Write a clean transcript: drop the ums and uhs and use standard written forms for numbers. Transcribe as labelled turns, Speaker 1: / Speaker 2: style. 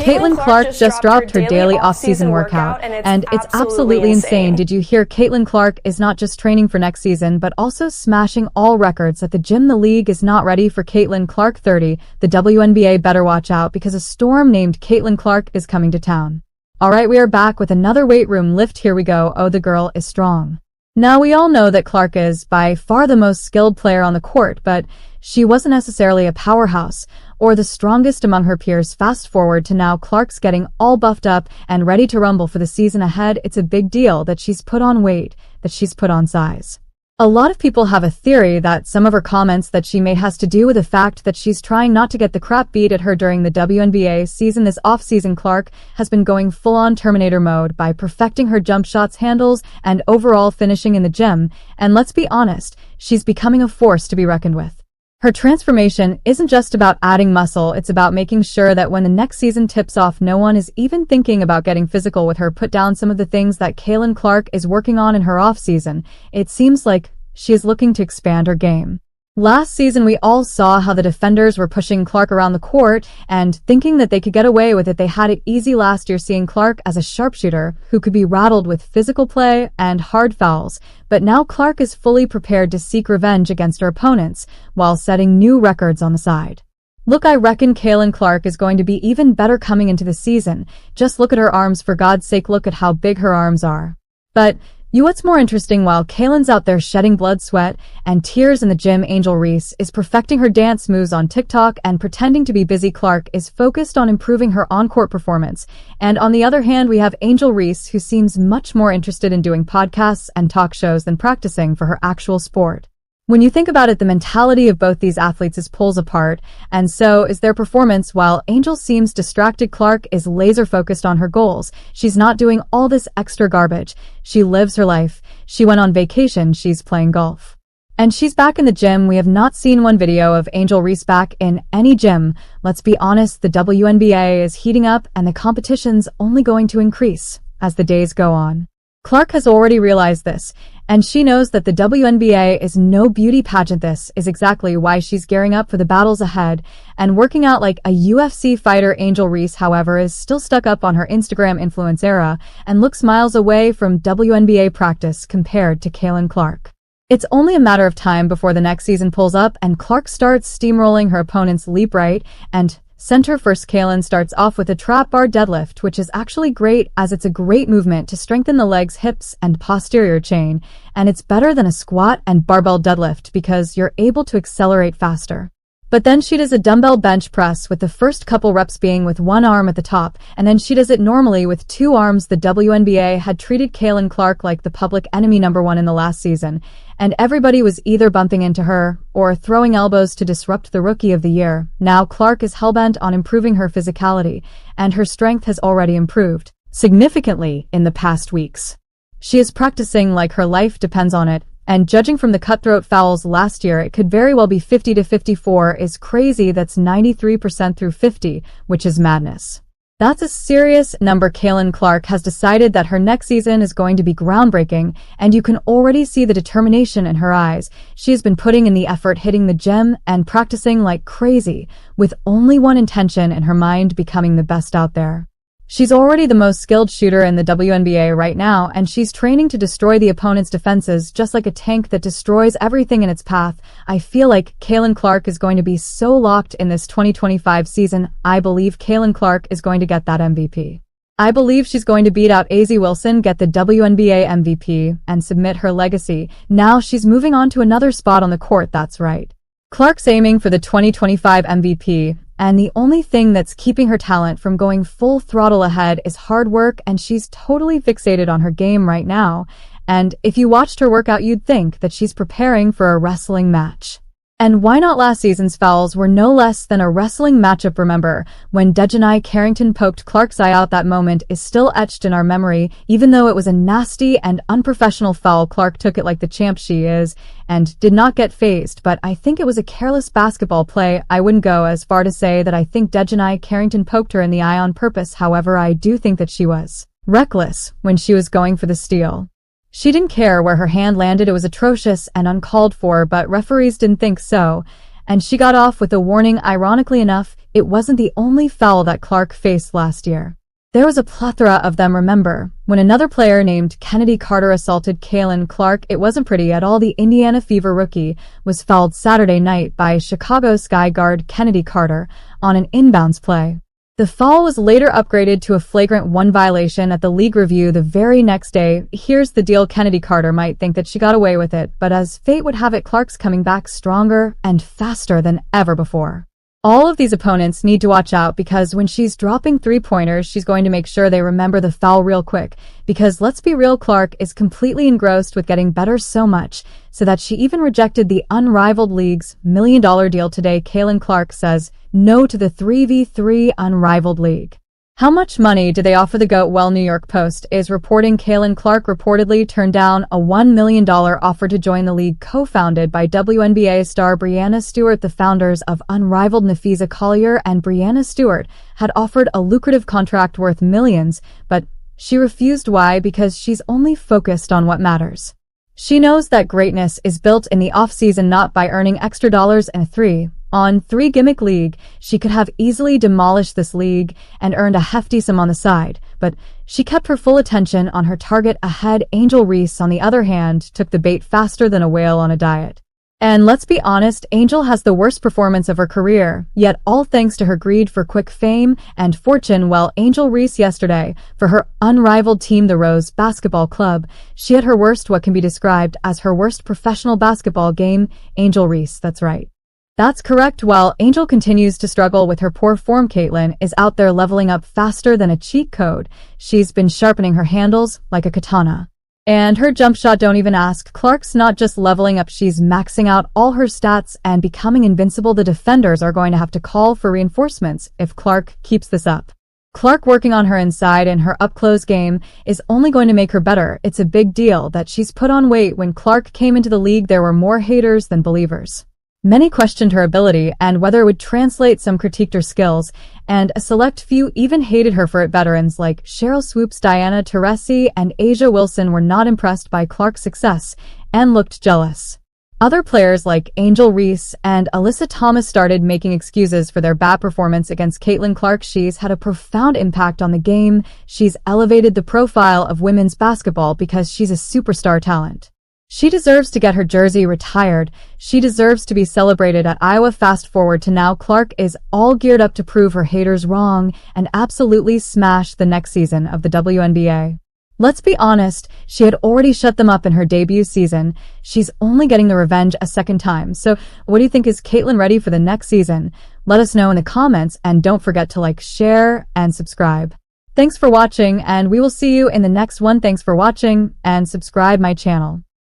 Speaker 1: Caitlin Clark just dropped her daily off-season workout, and it's absolutely insane. Did you hear? Caitlin Clark is not just training for next season, but also smashing all records at the gym. The league is not ready for Caitlin Clark 30. The WNBA better watch out because a storm named Caitlin Clark is coming to town. Alright, we are back with another weight room lift. Here we go. Oh, the girl is strong. Now, we all know that Clark is by far the most skilled player on the court, but she wasn't necessarily a powerhouse or the strongest among her peers. Fast forward to now, Clark's getting all buffed up and ready to rumble for the season ahead. It's a big deal that she's put on weight, that she's put on size. A lot of people have a theory that some of her comments that she made has to do with the fact that she's trying not to get the crap beat at her during the WNBA season. This off-season, Clark has been going full-on Terminator mode by perfecting her jump shots, handles, and overall finishing in the gym, and let's be honest, she's becoming a force to be reckoned with. Her transformation isn't just about adding muscle, it's about making sure that when the next season tips off, no one is even thinking about getting physical with her. Put down some of the things that Caitlin Clark is working on in her off-season. It seems like she is looking to expand her game. Last season, we all saw how the defenders were pushing Clark around the court and thinking that they could get away with it. They had it easy last year, seeing Clark as a sharpshooter who could be rattled with physical play and hard fouls. But now Clark is fully prepared to seek revenge against her opponents while setting new records on the side. Look, I reckon Caitlin Clark is going to be even better coming into the season. Just look at her arms, for God's sake, look at how big her arms are. But what's more interesting, while Caitlin's out there shedding blood, sweat, and tears in the gym, Angel Reese is perfecting her dance moves on TikTok and pretending to be busy. Clark is focused on improving her on-court performance. And on the other hand, we have Angel Reese, who seems much more interested in doing podcasts and talk shows than practicing for her actual sport. When you think about it, the mentality of both these athletes is poles apart, and so is their performance. While Angel seems distracted, Clark is laser focused on her goals. She's not doing all this extra garbage. She lives her life. She went on vacation. She's playing golf. And she's back in the gym. We have not seen one video of Angel Reese back in any gym. Let's be honest, the WNBA is heating up and the competition's only going to increase as the days go on. Clark has already realized this, and she knows that the WNBA is no beauty pageant. This is exactly why she's gearing up for the battles ahead and working out like a UFC fighter. Angel Reese, however, is still stuck up on her Instagram influence era and looks miles away from WNBA practice compared to Caitlin Clark. It's only a matter of time before the next season pulls up and Clark starts steamrolling her opponent's leap right and center. First, Caitlin starts off with a trap bar deadlift, which is actually great as it's a great movement to strengthen the legs, hips, and posterior chain, and it's better than a squat and barbell deadlift because you're able to accelerate faster. But then she does a dumbbell bench press, with the first couple reps being with one arm at the top, and then she does it normally with two arms. The WNBA had treated Caitlin Clark like the public enemy #1 in the last season, and everybody was either bumping into her or throwing elbows to disrupt the Rookie of the Year. Now Clark is hellbent on improving her physicality, and her strength has already improved significantly in the past weeks. She is practicing like her life depends on it, and judging from the cutthroat fouls last year, it could very well be 50 to 54 is crazy. That's 93% through 50, which is madness. That's a serious number. Caitlin Clark has decided that her next season is going to be groundbreaking, and you can already see the determination in her eyes. She has been putting in the effort, hitting the gym and practicing like crazy, with only one intention in her mind: becoming the best out there. She's already the most skilled shooter in the WNBA right now, and she's training to destroy the opponent's defenses just like a tank that destroys everything in its path. I feel like Caitlin Clark is going to be so locked in this 2025 season. I believe Caitlin Clark is going to get that MVP. I believe she's going to beat out AZ Wilson, get the WNBA MVP, and submit her legacy. Now she's moving on to another spot on the court, that's right. Clark's aiming for the 2025 MVP, and the only thing that's keeping her talent from going full throttle ahead is hard work, and she's totally fixated on her game right now. And if you watched her workout, you'd think that she's preparing for a wrestling match. And why not? Last season's fouls were no less than a wrestling matchup. Remember when Dejanai Carrington poked Clark's eye out? That moment is still etched in our memory. Even though it was a nasty and unprofessional foul, Clark took it like the champ she is and did not get fazed. But I think it was a careless basketball play. I wouldn't go as far to say that I think Dejanai Carrington poked her in the eye on purpose. However, I do think that she was reckless when she was going for the steal. She didn't care where her hand landed. It was atrocious and uncalled for, but referees didn't think so, and she got off with a warning. Ironically enough, it wasn't the only foul that Clark faced last year. There was a plethora of them, remember. When another player named Kennedy Carter assaulted Caitlin Clark, it wasn't pretty at all. The Indiana Fever rookie was fouled Saturday night by Chicago Sky guard Kennedy Carter on an inbounds play. The foul was later upgraded to a flagrant 1 violation at the league review the very next day. Here's the deal: Kennedy Carter might think that she got away with it, but as fate would have it, Clark's coming back stronger and faster than ever before. All of these opponents need to watch out because when she's dropping 3-pointers, she's going to make sure they remember the foul real quick. Because let's be real, Clark is completely engrossed with getting better so much so that she even rejected the Unrivaled League's $1 million deal today. Caitlin Clark says no to the 3v3 Unrivaled League. How much money did they offer the GOAT? Well, New York Post is reporting Caitlin Clark reportedly turned down a $1 million offer to join the league co-founded by WNBA star Breanna Stewart. The founders of Unrivaled, Nafisa Collier and Breanna Stewart, had offered a lucrative contract worth millions, but she refused. Why? Because she's only focused on what matters. She knows that greatness is built in the off-season, not by earning extra dollars in a 3-on-3 gimmick league. She could have easily demolished this league and earned a hefty sum on the side, but she kept her full attention on her target ahead. Angel Reese, on the other hand, took the bait faster than a whale on a diet. And let's be honest, Angel has the worst performance of her career, yet all thanks to her greed for quick fame and fortune. Well, Angel Reese yesterday, for her unrivaled team, the Rose Basketball Club, she had her worst, what can be described as her worst professional basketball game. Angel Reese, that's right. That's correct. While Angel continues to struggle with her poor form, Caitlin is out there leveling up faster than a cheat code. She's been sharpening her handles like a katana. And her jump shot, don't even ask. Clark's not just leveling up, she's maxing out all her stats and becoming invincible. The defenders are going to have to call for reinforcements if Clark keeps this up. Clark working on her inside and her up-close game is only going to make her better. It's a big deal that she's put on weight. When Clark came into the league, there were more haters than believers. Many questioned her ability and whether it would translate. Some critiqued her skills, and a select few even hated her for it. Veterans like Cheryl Swoops, Diana Taurasi, and Asia Wilson were not impressed by Clark's success and looked jealous. Other players like Angel Reese and Alyssa Thomas started making excuses for their bad performance against Caitlin Clark. She's had a profound impact on the game. She's elevated the profile of women's basketball because she's a superstar talent. She deserves to get her jersey retired. She deserves to be celebrated at Iowa. Fast forward to now, Clark is all geared up to prove her haters wrong and absolutely smash the next season of the WNBA. Let's be honest, she had already shut them up in her debut season. She's only getting the revenge a second time. So what do you think? Is Caitlin ready for the next season? Let us know in the comments, and don't forget to like, share, and subscribe. Thanks for watching, and we will see you in the next one. Thanks for watching, and subscribe my channel.